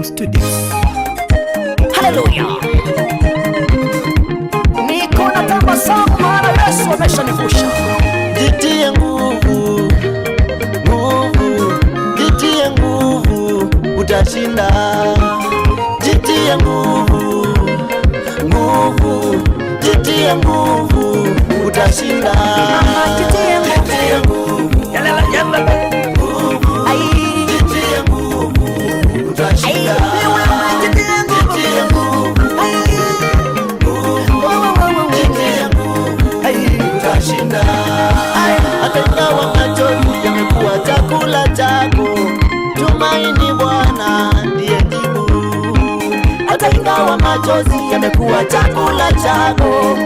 Studios. Haleluya. Niko na tabasamu maana Yesu ameshanivusha. Jitie nguvu, nguvu, jitie nguvu, utashinda. Jitie nguvu, nguvu, jitie nguvu, utashinda. Jitie nguvu, yala yala. Hata ingawa machozi yamekuwa chakula chako, tumaini Bwana ndiye jibu. Hata ingawa machozi yamekuwa chakula chako,